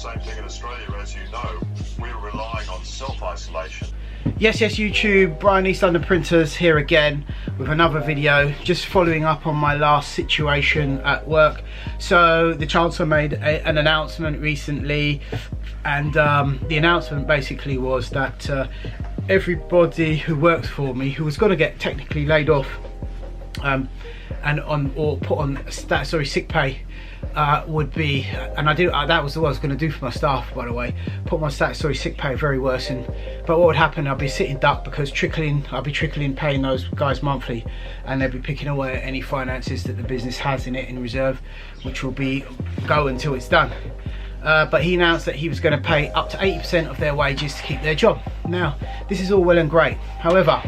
same thing in Australia, as you know. We're relying on self-isolation. Yes, YouTube, Brian East London Printers here again with another video, just following up on my last situation at work. So the Chancellor made an announcement recently, and the announcement basically was that everybody who works for me who was going to get technically laid off or put on sick pay would be, and that was what I was going to do for my staff, by the way, put my statutory sick pay very worsen. But what would happen, I'd be sitting duck because I'd be trickling paying those guys monthly, and they'd be picking away at any finances that the business has in it in reserve, which will be go until it's done. But he announced that he was going to pay up to 80% of their wages to keep their job. Now, this is all well and great. However,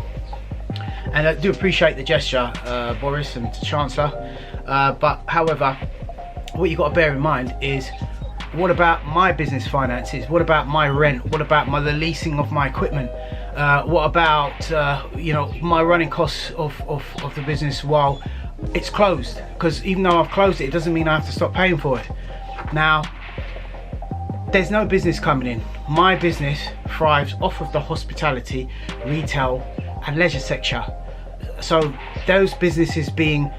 and I do appreciate the gesture, Boris and Chancellor, but however, what you've got to bear in mind is, what about my business finances? What about my rent? What about the leasing of my equipment? What about my running costs of the business while it's closed? Because even though I've closed it, it doesn't mean I have to stop paying for it. Now, there's no business coming in. My business thrives off of the hospitality, retail and leisure sector. So those businesses being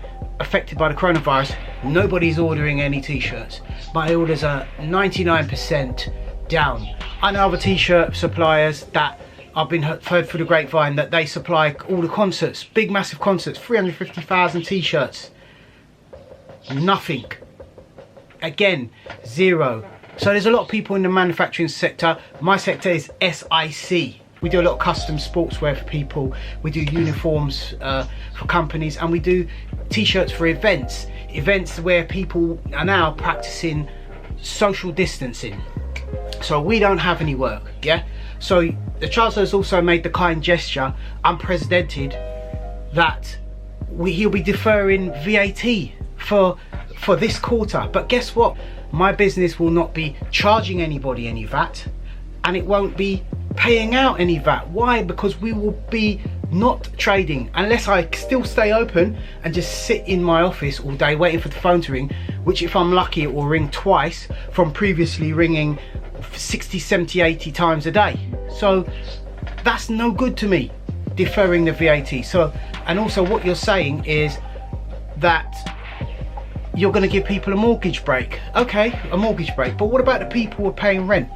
affected by the coronavirus, nobody's ordering any t-shirts. My orders are 99% down. I know other t-shirt suppliers that I've been heard through the grapevine that they supply all the concerts, big massive concerts, 350,000 t-shirts. Nothing. Again, zero. So there's a lot of people in the manufacturing sector. My sector is SIC. We do a lot of custom sportswear for people. We do uniforms for companies, and we do t-shirts for events where people are now practicing social distancing. So we don't have any work, yeah? So the Chancellor has also made the kind gesture, unprecedented, that he'll be deferring VAT for this quarter. But guess what? My business will not be charging anybody any VAT, and it won't be paying out any VAT. Why? Because we will be not trading unless I still stay open and just sit in my office all day waiting for the phone to ring, which if I'm lucky it will ring twice from previously ringing 60, 70, 80 times a day. So that's no good to me, deferring the VAT. So, and also what you're saying is that you're going to give people a mortgage break. Okay, a mortgage break, but what about the people who are paying rent?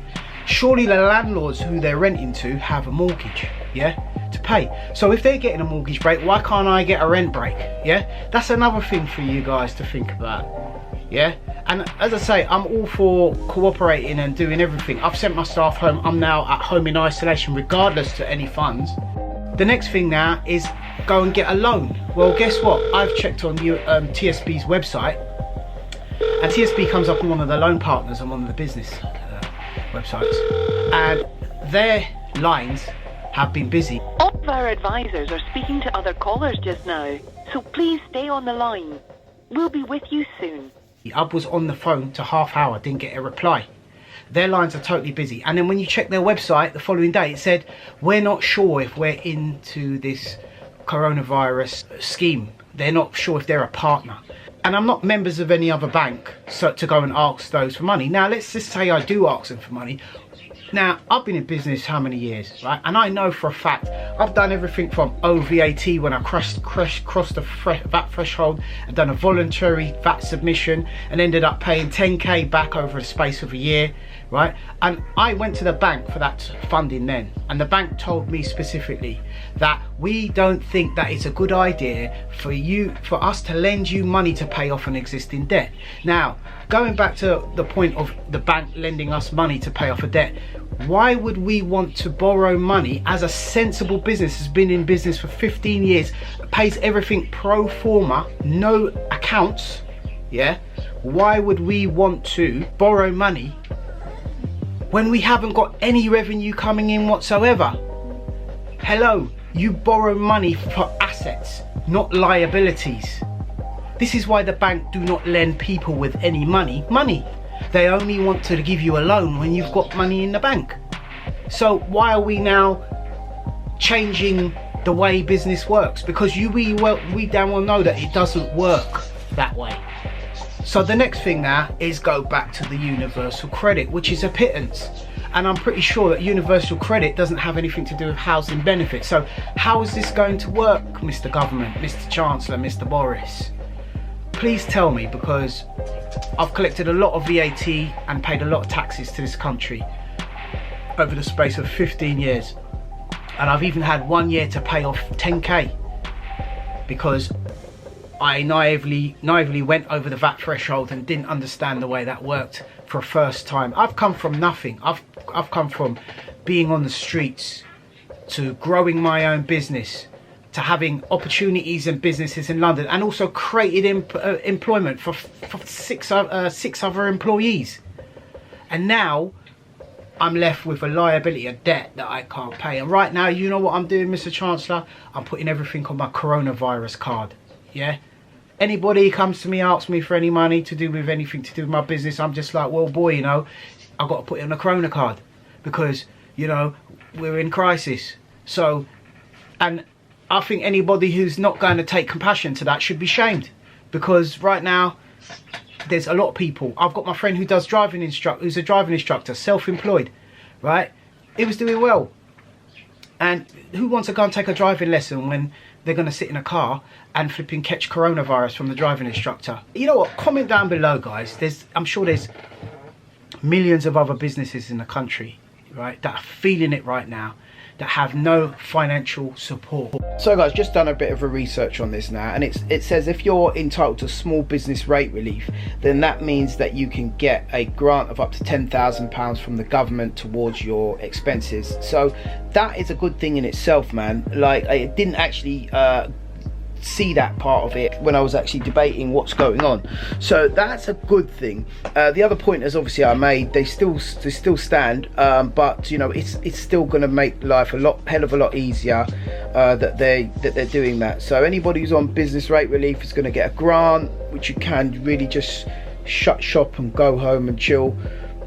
Surely the landlords who they're renting to have a mortgage, yeah, to pay. So if they're getting a mortgage break, why can't I get a rent break? Yeah, that's another thing for you guys to think about. Yeah, and as I say, I'm all for cooperating and doing everything. I've sent my staff home. I'm now at home in isolation regardless to any funds. The next thing now is go and get a loan. Well, guess what? I've checked on TSB's website, and TSB comes up on one of the loan partners on one of the business websites, and their lines have been busy. All of our advisors are speaking to other callers just now, so please stay on the line. We'll be with you soon. I was on the phone to half hour, didn't get a reply. Their lines are totally busy. And then when you check their website the following day, it said, we're not sure if we're into this coronavirus scheme. They're not sure if they're a partner. And I'm not members of any other bank so to go and ask those for money. Now, let's just say I do ask them for money. Now, I've been in business how many years, right? And I know for a fact, I've done everything from OVAT when I crossed the VAT threshold, and done a voluntary VAT submission and ended up paying 10k back over the space of a year, right? And I went to the bank for that funding then, and the bank told me specifically that we don't think that it's a good idea for us to lend you money to pay off an existing debt. Now, going back to the point of the bank lending us money to pay off a debt, why would we want to borrow money as a sensible business has been in business for 15 years, pays everything pro forma, no accounts, yeah? Why would we want to borrow money when we haven't got any revenue coming in whatsoever? Hello, you borrow money for assets, not liabilities. This is why the bank do not lend people with any money. They only want to give you a loan when you've got money in the bank. So why are we now changing the way business works? Because we damn well know that it doesn't work that way. So the next thing now is go back to the universal credit, which is a pittance. And I'm pretty sure that universal credit doesn't have anything to do with housing benefits. So how is this going to work, Mr. Government, Mr. Chancellor, Mr. Boris? Please tell me, because I've collected a lot of VAT and paid a lot of taxes to this country over the space of 15 years. And I've even had 1 year to pay off 10k because I naively went over the VAT threshold and didn't understand the way that worked for a first time. I've come from nothing. I've come from being on the streets to growing my own business to having opportunities and businesses in London, and also created employment for six other employees. And now I'm left with a liability, a debt that I can't pay. And right now, you know what I'm doing, Mr. Chancellor? I'm putting everything on my coronavirus card. Yeah? Anybody comes to me, asks me for any money to do with anything to do with my business, I'm just like, well, boy, you know, I've got to put it on a corona card because, you know, we're in crisis. So, and I think anybody who's not going to take compassion to that should be shamed, because right now there's a lot of people. I've got my friend who does who's a driving instructor, self-employed, right? He was doing well. And who wants to go and take a driving lesson when they're going to sit in a car and flipping catch coronavirus from the driving instructor? You know what? Comment down below, guys. I'm sure there's millions of other businesses in the country, right, that are feeling it right now, that have no financial support. So guys, just done a bit of a research on this now, and it says if you're entitled to small business rate relief, then that means that you can get a grant of up to £10,000 from the government towards your expenses. So that is a good thing in itself, man. Like, I didn't actually see that part of it when I was actually debating what's going on, so that's a good thing. The other pointers obviously I made, they still stand, but you know, it's still going to make life hell of a lot easier that they're doing that. So anybody who's on business rate relief is going to get a grant, which you can really just shut shop and go home and chill.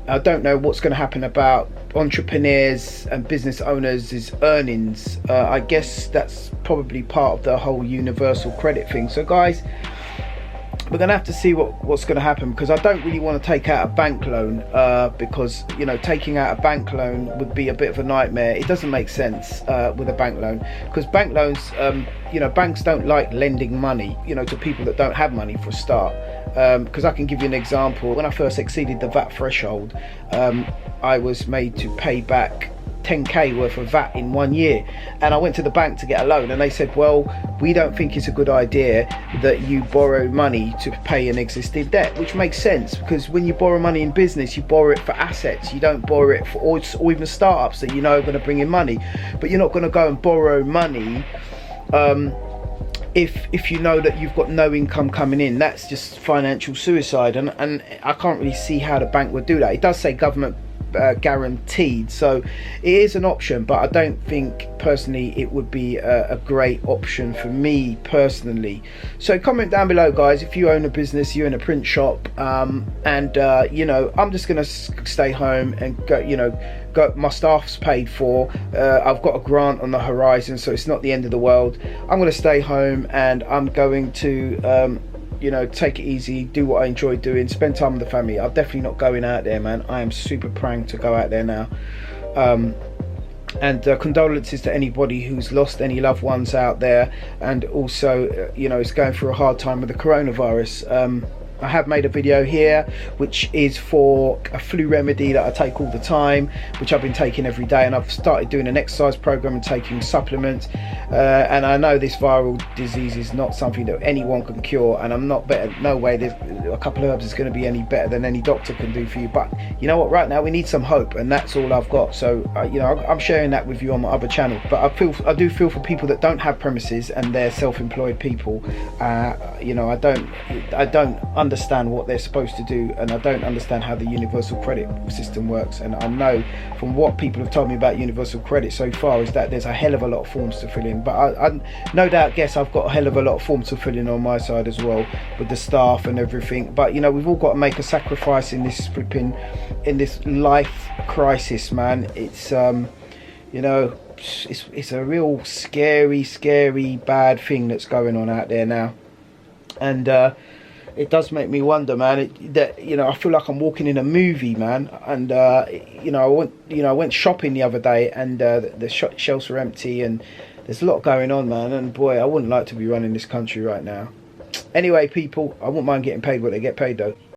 I don't know what's going to happen about entrepreneurs and business owners' earnings. I guess that's probably part of the whole universal credit thing. So guys, we're gonna have to see what's going to happen, because I don't really want to take out a bank loan, because, you know, taking out a bank loan would be a bit of a nightmare. It doesn't make sense with a bank loan, because bank loans, you know, banks don't like lending money, you know, to people that don't have money for a start. Because I can give you an example. When I first exceeded the VAT threshold, I was made to pay back 10k worth of VAT in 1 year, and I went to the bank to get a loan, and they said, well, we don't think it's a good idea that you borrow money to pay an existing debt, which makes sense, because when you borrow money in business, you borrow it for assets, you don't borrow it for or even startups that you know are going to bring in money. But you're not going to go and borrow money if you know that you've got no income coming in. That's just financial suicide, and I can't really see how the bank would do that. It does say government guaranteed, so it is an option, but I don't think personally it would be a great option for me personally. So comment down below, guys, if you own a business, you're in a print shop, and you know, I'm just gonna stay home and go, you know, my staff's paid for, I've got a grant on the horizon, so it's not the end of the world. I'm going to stay home and I'm going to you know, take it easy, do what I enjoy doing, spend time with the family. I'm definitely not going out there, man. I am super praying to go out there now. And condolences to anybody who's lost any loved ones out there, and also you know, is going through a hard time with the coronavirus. I have made a video here which is for a flu remedy that I take all the time, which I've been taking every day, and I've started doing an exercise program and taking supplements, and I know this viral disease is not something that anyone can cure, and I'm not better, no way there's a couple of herbs is going to be any better than any doctor can do for you. But you know what, right now we need some hope, and that's all I've got. So you know, I'm sharing that with you on my other channel. But I do feel for people that don't have premises and they're self-employed people. You know, I don't understand what they're supposed to do, and I don't understand how the universal credit system works. And I know from what people have told me about universal credit so far is that there's a hell of a lot of forms to fill in, but I no doubt guess I've got a hell of a lot of forms to fill in on my side as well, with the staff and everything. But you know, we've all got to make a sacrifice in this life crisis, man. It's you know, it's a real scary bad thing that's going on out there now. And it does make me wonder, man. That you know, I feel like I'm walking in a movie, man. And you know, I went shopping the other day, and the shelves were empty, and there's a lot going on, man. And boy, I wouldn't like to be running this country right now. Anyway, people, I wouldn't mind getting paid what they get paid, though.